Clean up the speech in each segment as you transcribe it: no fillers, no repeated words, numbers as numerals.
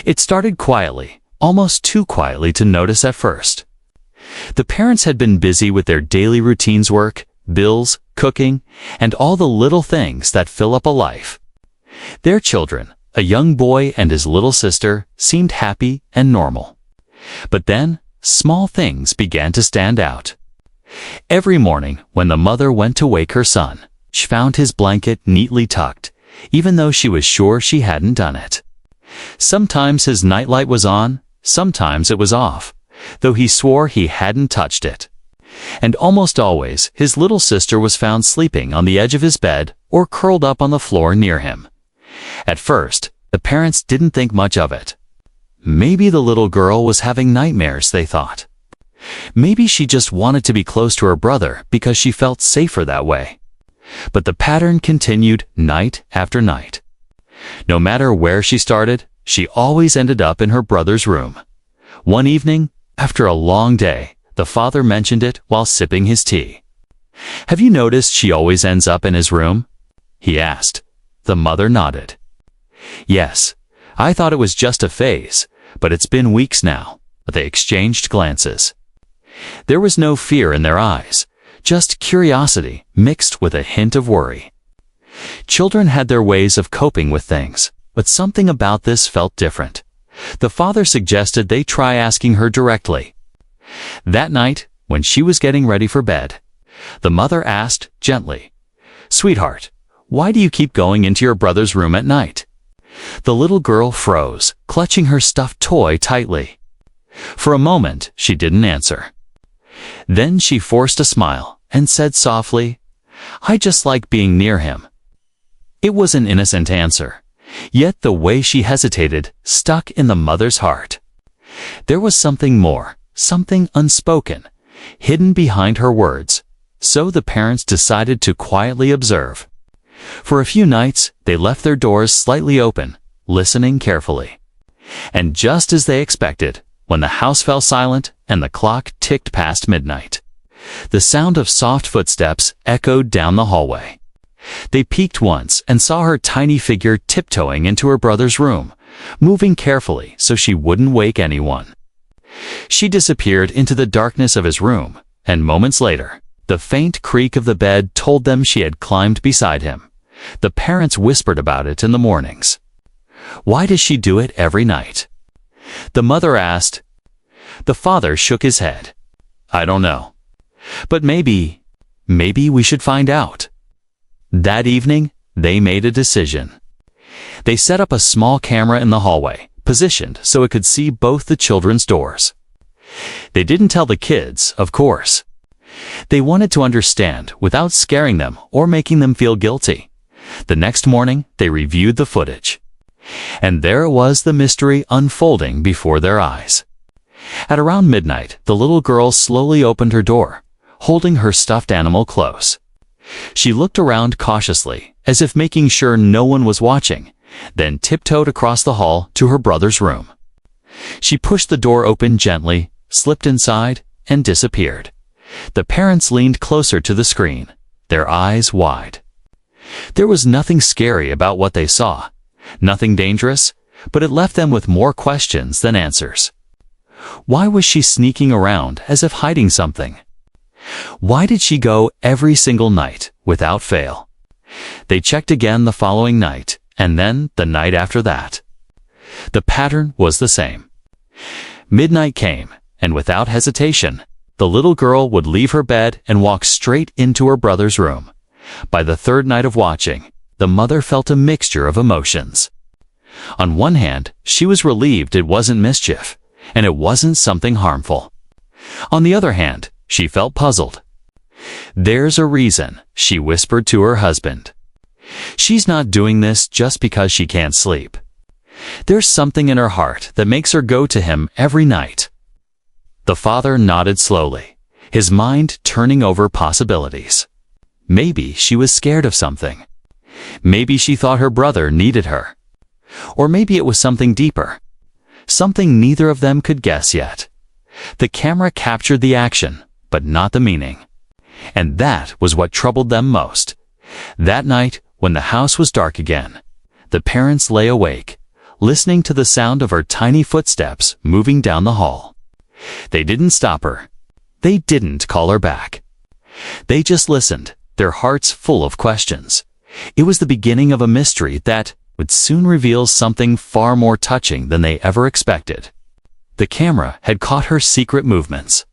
It started quietly, almost too quietly to notice at first. The parents had been busy with their daily routines, work, bills, cooking, and all the little things that fill up a life. Their children, a young boy and his little sister, seemed happy and normal. But then, small things began to stand out. Every morning, when the mother went to wake her son, she found his blanket neatly tucked, even though she was sure she hadn't done it. Sometimes his nightlight was on, sometimes it was off, though he swore he hadn't touched it. And almost always, his little sister was found sleeping on the edge of his bed or curled up on the floor near him. At first, the parents didn't think much of it. Maybe the little girl was having nightmares, they thought. Maybe she just wanted to be close to her brother because she felt safer that way. But the pattern continued night after night. No matter where she started, she always ended up in her brother's room. One evening, after a long day, the father mentioned it while sipping his tea. "Have you noticed she always ends up in his room?" he asked. The mother nodded. "Yes, I thought it was just a phase, but it's been weeks now." They exchanged glances. There was no fear in their eyes, just curiosity mixed with a hint of worry. Children had their ways of coping with things, but something about this felt different. The father suggested they try asking her directly. That night, when she was getting ready for bed, the mother asked gently, "Sweetheart, why do you keep going into your brother's room at night?" The little girl froze, clutching her stuffed toy tightly. For a moment, she didn't answer. Then she forced a smile and said softly, "I just like being near him." It was an innocent answer, yet the way she hesitated stuck in the mother's heart. There was something more, something unspoken, hidden behind her words, so the parents decided to quietly observe. For a few nights, they left their doors slightly open, listening carefully. And just as they expected, when the house fell silent and the clock ticked past midnight, the sound of soft footsteps echoed down the hallway. They peeked once and saw her tiny figure tiptoeing into her brother's room, moving carefully so she wouldn't wake anyone. She disappeared into the darkness of his room, and moments later, the faint creak of the bed told them she had climbed beside him. The parents whispered about it in the mornings. "Why does she do it every night?" the mother asked. The father shook his head. "I don't know. But maybe we should find out." That evening, they made a decision. They set up a small camera in the hallway, positioned so it could see both the children's doors. They didn't tell the kids, of course. They wanted to understand without scaring them or making them feel guilty. The next morning, they reviewed the footage. And there was the mystery unfolding before their eyes. At around midnight, the little girl slowly opened her door, holding her stuffed animal close. She looked around cautiously, as if making sure no one was watching, then tiptoed across the hall to her brother's room. She pushed the door open gently, slipped inside, and disappeared. The parents leaned closer to the screen, their eyes wide. There was nothing scary about what they saw, nothing dangerous, but it left them with more questions than answers. Why was she sneaking around as if hiding something? Why did she go every single night without fail? They checked again the following night, and then the night after that. The pattern was the same. Midnight came, and without hesitation, the little girl would leave her bed and walk straight into her brother's room. By the third night of watching, the mother felt a mixture of emotions. On one hand, she was relieved it wasn't mischief, and it wasn't something harmful. On the other hand, she felt puzzled. "There's a reason," she whispered to her husband. "She's not doing this just because she can't sleep. There's something in her heart that makes her go to him every night." The father nodded slowly, his mind turning over possibilities. Maybe she was scared of something. Maybe she thought her brother needed her. Or maybe it was something deeper. Something neither of them could guess yet. The camera captured the action, but not the meaning. And that was what troubled them most. That night, when the house was dark again, the parents lay awake, listening to the sound of her tiny footsteps moving down the hall. They didn't stop her. They didn't call her back. They just listened, their hearts full of questions. It was the beginning of a mystery that would soon reveal something far more touching than they ever expected. The camera had caught her secret movements.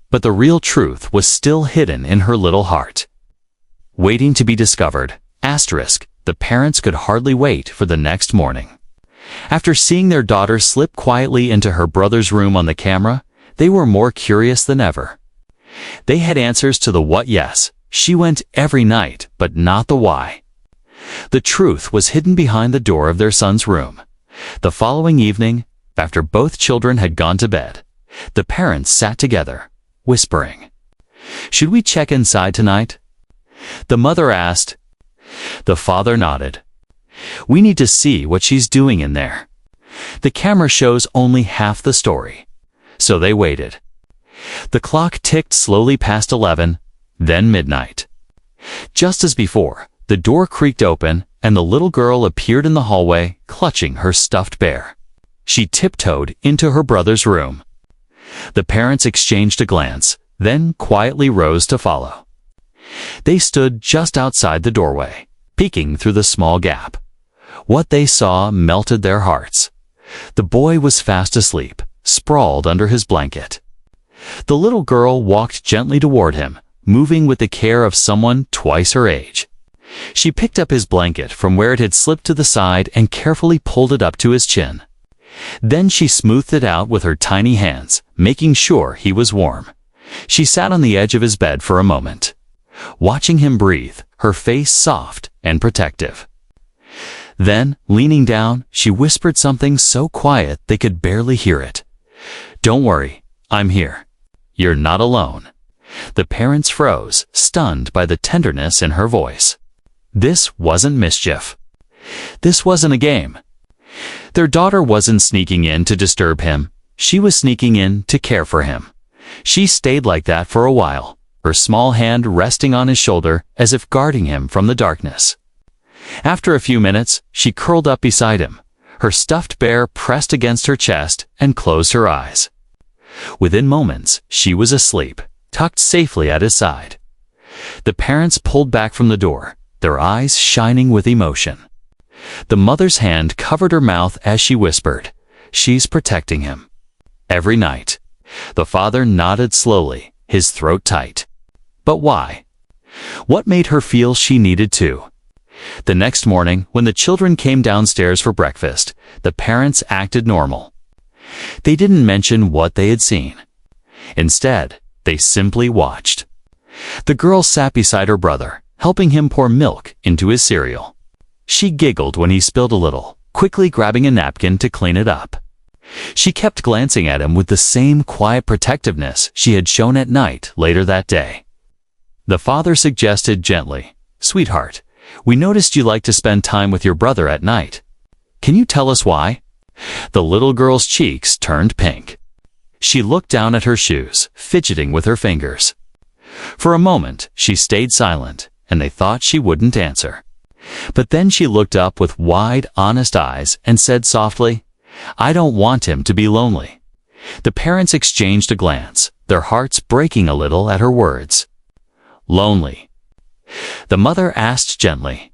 But the real truth was still hidden in her little heart. Waiting to be discovered. The parents could hardly wait for the next morning. After seeing their daughter slip quietly into her brother's room on the camera, they were more curious than ever. They had answers to the what. Yes, she went every night, but not the why. The truth was hidden behind the door of their son's room. The following evening, after both children had gone to bed, the parents sat together, whispering. "Should we check inside tonight?" the mother asked. The father nodded. "We need to see what she's doing in there." The camera shows only half the story. So they waited. The clock ticked slowly past 11, then midnight. Just as before, the door creaked open and the little girl appeared in the hallway, clutching her stuffed bear. She tiptoed into her brother's room. The parents exchanged a glance, then quietly rose to follow. They stood just outside the doorway, peeking through the small gap. What they saw melted their hearts. The boy was fast asleep, sprawled under his blanket. The little girl walked gently toward him, moving with the care of someone twice her age. She picked up his blanket from where it had slipped to the side and carefully pulled it up to his chin. Then she smoothed it out with her tiny hands, making sure he was warm. She sat on the edge of his bed for a moment, watching him breathe, her face soft and protective. Then, leaning down, she whispered something so quiet they could barely hear it. "Don't worry, I'm here. You're not alone." The parents froze, stunned by the tenderness in her voice. This wasn't mischief. This wasn't a game. Their daughter wasn't sneaking in to disturb him. She was sneaking in to care for him. She stayed like that for a while, her small hand resting on his shoulder as if guarding him from the darkness. After a few minutes, she curled up beside him, her stuffed bear pressed against her chest, and closed her eyes. Within moments, she was asleep, tucked safely at his side. The parents pulled back from the door, their eyes shining with emotion. The mother's hand covered her mouth as she whispered, "She's protecting him." Every night. The father nodded slowly, his throat tight. But why? What made her feel she needed to? The next morning, when the children came downstairs for breakfast, the parents acted normal. They didn't mention what they had seen. Instead, they simply watched. The girl sat beside her brother, helping him pour milk into his cereal. She giggled when he spilled a little, quickly grabbing a napkin to clean it up. She kept glancing at him with the same quiet protectiveness she had shown at night later that day. The father suggested gently, "Sweetheart, we noticed you like to spend time with your brother at night. Can you tell us why?" The little girl's cheeks turned pink. She looked down at her shoes, fidgeting with her fingers. For a moment, she stayed silent, and they thought she wouldn't answer. But then she looked up with wide, honest eyes and said softly, "I don't want him to be lonely." The parents exchanged a glance, their hearts breaking a little at her words. "Lonely?" The mother asked gently.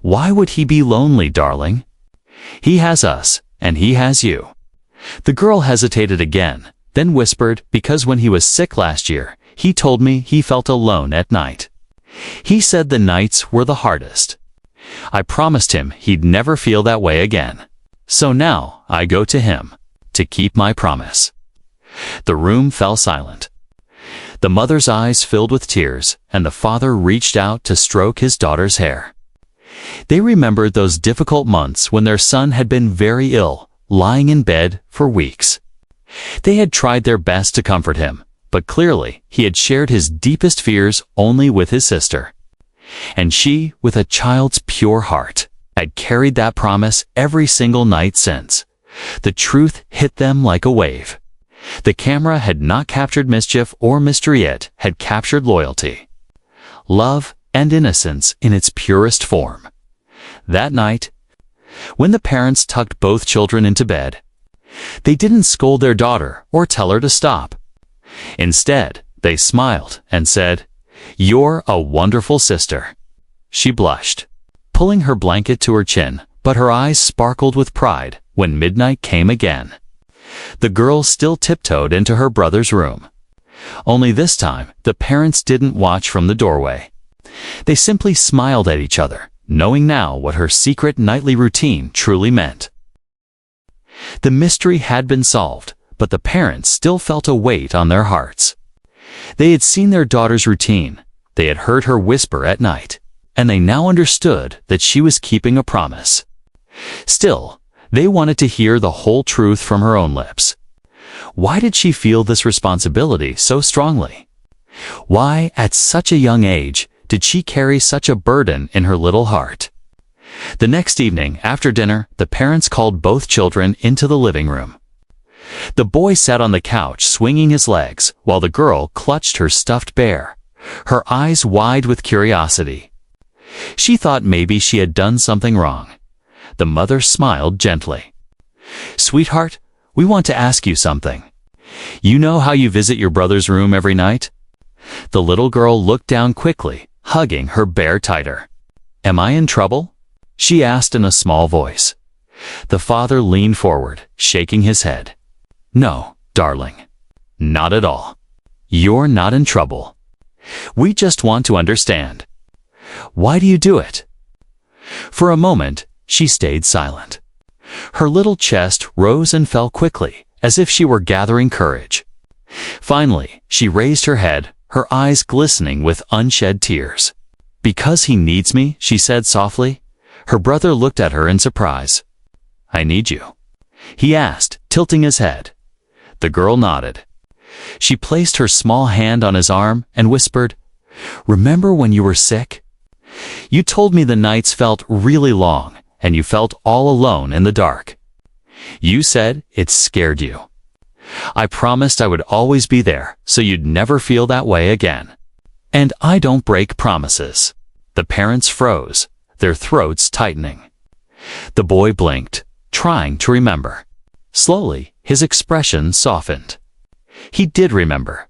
"Why would he be lonely, darling? He has us, and he has you." The girl hesitated again, then whispered, "Because when he was sick last year, he told me he felt alone at night. He said the nights were the hardest. I promised him he'd never feel that way again. So now I go to him, to keep my promise." The room fell silent. The mother's eyes filled with tears, and the father reached out to stroke his daughter's hair. They remembered those difficult months when their son had been very ill, lying in bed for weeks. They had tried their best to comfort him, but clearly he had shared his deepest fears only with his sister. And she, with a child's pure heart, had carried that promise every single night since. The truth hit them like a wave. The camera had not captured mischief or mystery, it had captured loyalty, love, and innocence in its purest form. That night, When the parents tucked both children into bed, they didn't scold their daughter or tell her to stop. Instead, they smiled and said, "You're a wonderful sister." She blushed, pulling her blanket to her chin, but her eyes sparkled with pride when midnight came again. The girl still tiptoed into her brother's room. Only this time, the parents didn't watch from the doorway. They simply smiled at each other, knowing now what her secret nightly routine truly meant. The mystery had been solved, but the parents still felt a weight on their hearts. They had seen their daughter's routine, they had heard her whisper at night, and they now understood that she was keeping a promise. Still, they wanted to hear the whole truth from her own lips. Why did she feel this responsibility so strongly? Why, at such a young age, did she carry such a burden in her little heart? The next evening, after dinner, the parents called both children into the living room. The boy sat on the couch swinging his legs, while the girl clutched her stuffed bear, her eyes wide with curiosity. She thought maybe she had done something wrong. The mother smiled gently. "Sweetheart, we want to ask you something. You know how you visit your brother's room every night?" The little girl looked down quickly, hugging her bear tighter. "Am I in trouble?" she asked in a small voice. The father leaned forward, shaking his head. "No, darling. Not at all. You're not in trouble. We just want to understand. Why do you do it?" For a moment, she stayed silent. Her little chest rose and fell quickly, as if she were gathering courage. Finally, she raised her head, her eyes glistening with unshed tears. "Because he needs me," she said softly. Her brother looked at her in surprise. "I need you?" he asked, tilting his head. The girl nodded. She placed her small hand on his arm and whispered, "Remember when you were sick? You told me the nights felt really long, and you felt all alone in the dark. You said it scared you. I promised I would always be there, so you'd never feel that way again. And I don't break promises." The parents froze, their throats tightening. The boy blinked, trying to remember. Slowly, his expression softened. He did remember.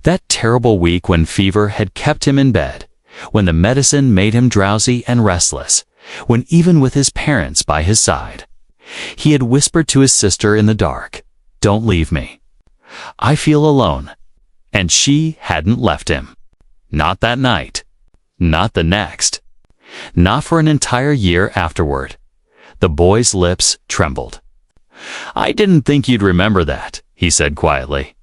That terrible week when fever had kept him in bed, when the medicine made him drowsy and restless, when even with his parents by his side, he had whispered to his sister in the dark, "Don't leave me. I feel alone." And she hadn't left him. Not that night. Not the next. Not for an entire year afterward. The boy's lips trembled. "I didn't think you'd remember that," he said quietly.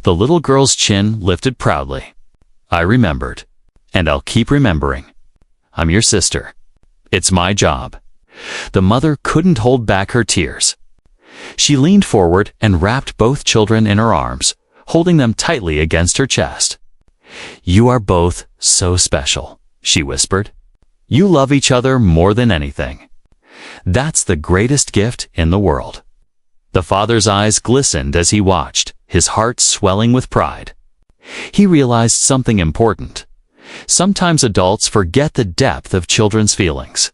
The little girl's chin lifted proudly. "I remembered, and I'll keep remembering. I'm your sister. It's my job." The mother couldn't hold back her tears. She leaned forward and wrapped both children in her arms, holding them tightly against her chest. "You are both so special," she whispered. "You love each other more than anything. That's the greatest gift in the world." The father's eyes glistened as he watched, his heart swelling with pride. He realized something important. Sometimes adults forget the depth of children's feelings.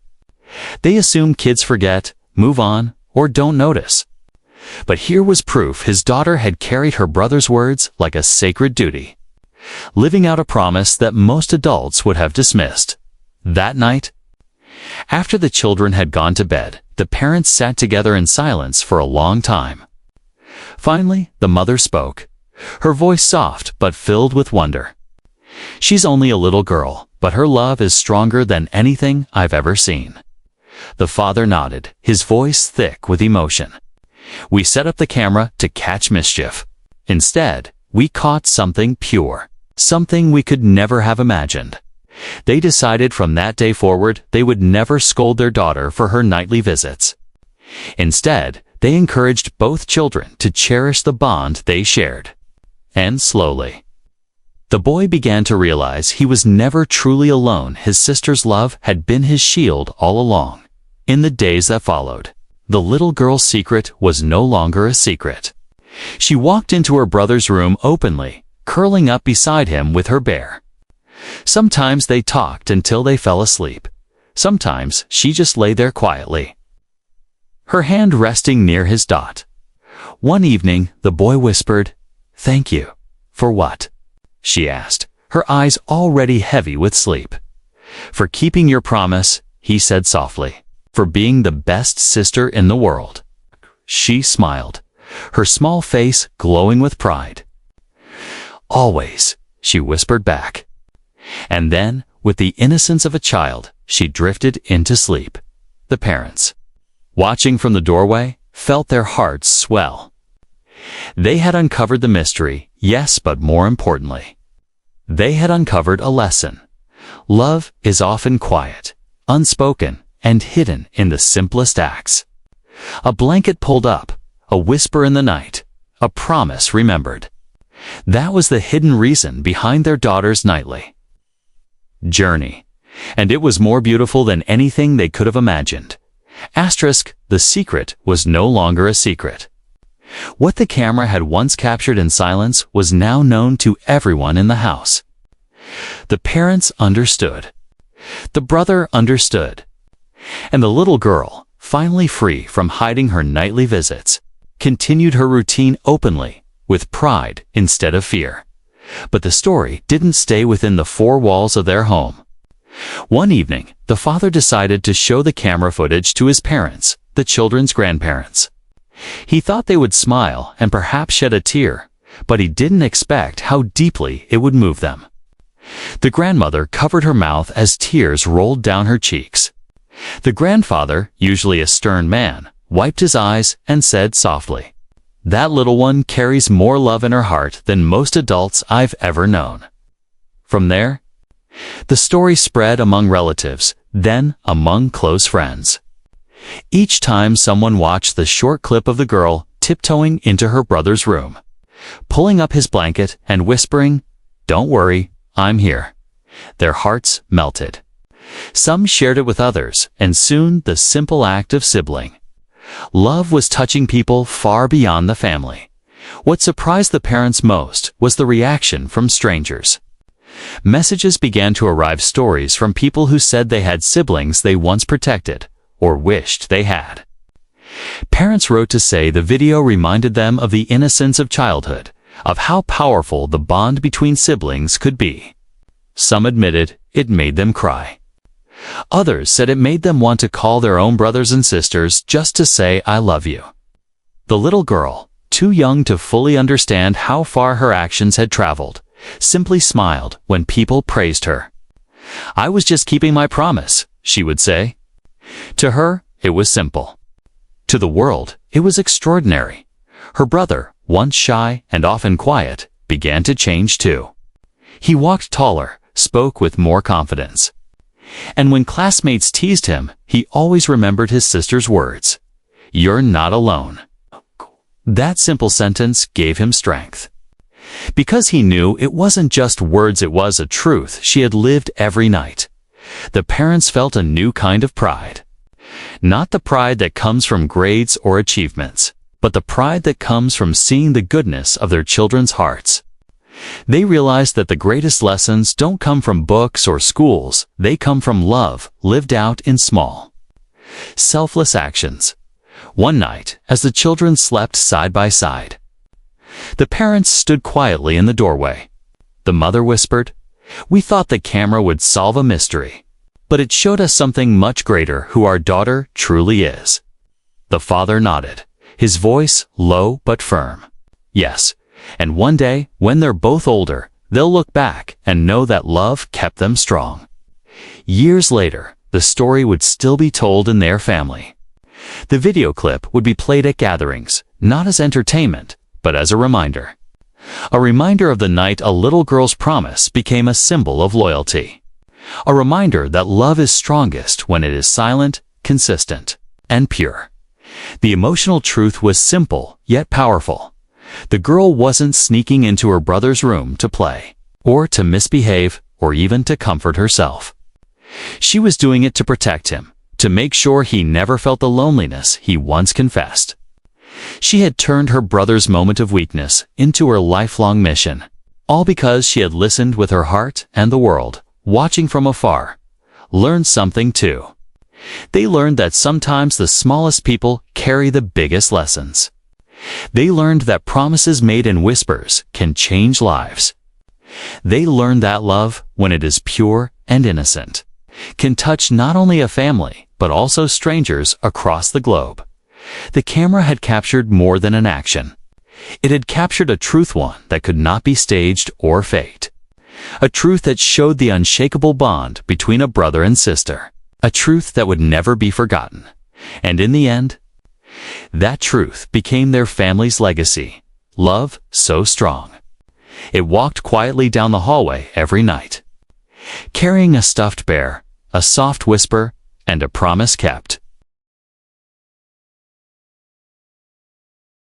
They assume kids forget, move on, or don't notice. But here was proof his daughter had carried her brother's words like a sacred duty, living out a promise that most adults would have dismissed. That night, after the children had gone to bed, the parents sat together in silence for a long time. Finally, the mother spoke, her voice soft but filled with wonder. "She's only a little girl, but her love is stronger than anything I've ever seen." The father nodded, his voice thick with emotion. "We set up the camera to catch mischief. Instead, we caught something pure, something we could never have imagined." They decided from that day forward they would never scold their daughter for her nightly visits. Instead, they encouraged both children to cherish the bond they shared. And slowly, the boy began to realize he was never truly alone. His sister's love had been his shield all along. In the days that followed, the little girl's secret was no longer a secret. She walked into her brother's room openly, curling up beside him with her bear. Sometimes they talked until they fell asleep. Sometimes she just lay there quietly, her hand resting near his dot. One evening, the boy whispered, "Thank you." "For what?" she asked, her eyes already heavy with sleep. "For keeping your promise," he said softly. "For being the best sister in the world." She smiled, her small face glowing with pride. "Always," she whispered back. And then, with the innocence of a child, she drifted into sleep. The parents, watching from the doorway, felt their hearts swell. They had uncovered the mystery, yes, but more importantly, they had uncovered a lesson. Love is often quiet, unspoken, and hidden in the simplest acts. A blanket pulled up, a whisper in the night, a promise remembered. That was the hidden reason behind their daughter's nightly journey, and it was more beautiful than anything they could have imagined. Asterisk, the secret was no longer a secret. What the camera had once captured in silence was now known to everyone in the house. The parents understood. The brother understood. And the little girl, finally free from hiding her nightly visits, continued her routine openly, with pride instead of fear. But the story didn't stay within the four walls of their home. One evening, the father decided to show the camera footage to his parents, the children's grandparents. He thought they would smile and perhaps shed a tear, but he didn't expect how deeply it would move them. The grandmother covered her mouth as tears rolled down her cheeks. The grandfather, usually a stern man, wiped his eyes and said softly, "That little one carries more love in her heart than most adults I've ever known." From there, the story spread among relatives, then among close friends. Each time someone watched the short clip of the girl tiptoeing into her brother's room, pulling up his blanket and whispering, "Don't worry, I'm here," their hearts melted. Some shared it with others, and soon the simple act of sibling love was touching people far beyond the family. What surprised the parents most was the reaction from strangers. Messages began to arrive, stories from people who said they had siblings they once protected, or wished they had. Parents wrote to say the video reminded them of the innocence of childhood, of how powerful the bond between siblings could be. Some admitted it made them cry. Others said it made them want to call their own brothers and sisters just to say, "I love you." The little girl, too young to fully understand how far her actions had traveled, simply smiled when people praised her. "I was just keeping my promise," she would say. To her, it was simple. To the world, it was extraordinary. Her brother, once shy and often quiet, began to change too. He walked taller, spoke with more confidence. And when classmates teased him, he always remembered his sister's words, "You're not alone." That simple sentence gave him strength. Because he knew it wasn't just words, it was a truth she had lived every night. The parents felt a new kind of pride. Not the pride that comes from grades or achievements, but the pride that comes from seeing the goodness of their children's hearts. They realized that the greatest lessons don't come from books or schools, they come from love, lived out in small, selfless actions. One night, as the children slept side by side, the parents stood quietly in the doorway. The mother whispered, "We thought the camera would solve a mystery, but it showed us something much greater, who our daughter truly is." The father nodded, his voice low but firm. "Yes, and one day, when they're both older, they'll look back and know that love kept them strong." Years later, the story would still be told in their family. The video clip would be played at gatherings, not as entertainment, but as a reminder. A reminder of the night a little girl's promise became a symbol of loyalty. A reminder that love is strongest when it is silent, consistent, and pure. The emotional truth was simple, yet powerful. The girl wasn't sneaking into her brother's room to play, or to misbehave, or even to comfort herself. She was doing it to protect him, to make sure he never felt the loneliness he once confessed. She had turned her brother's moment of weakness into her lifelong mission, all because she had listened with her heart, and the world, watching from afar, learned something too. They learned that sometimes the smallest people carry the biggest lessons. They learned that promises made in whispers can change lives. They learned that love, when it is pure and innocent, can touch not only a family, but also strangers across the globe. The camera had captured more than an action. It had captured a truth, one that could not be staged or faked. A truth that showed the unshakable bond between a brother and sister. A truth that would never be forgotten. And in the end, that truth became their family's legacy. Love so strong. It walked quietly down the hallway every night, carrying a stuffed bear, a soft whisper, and a promise kept.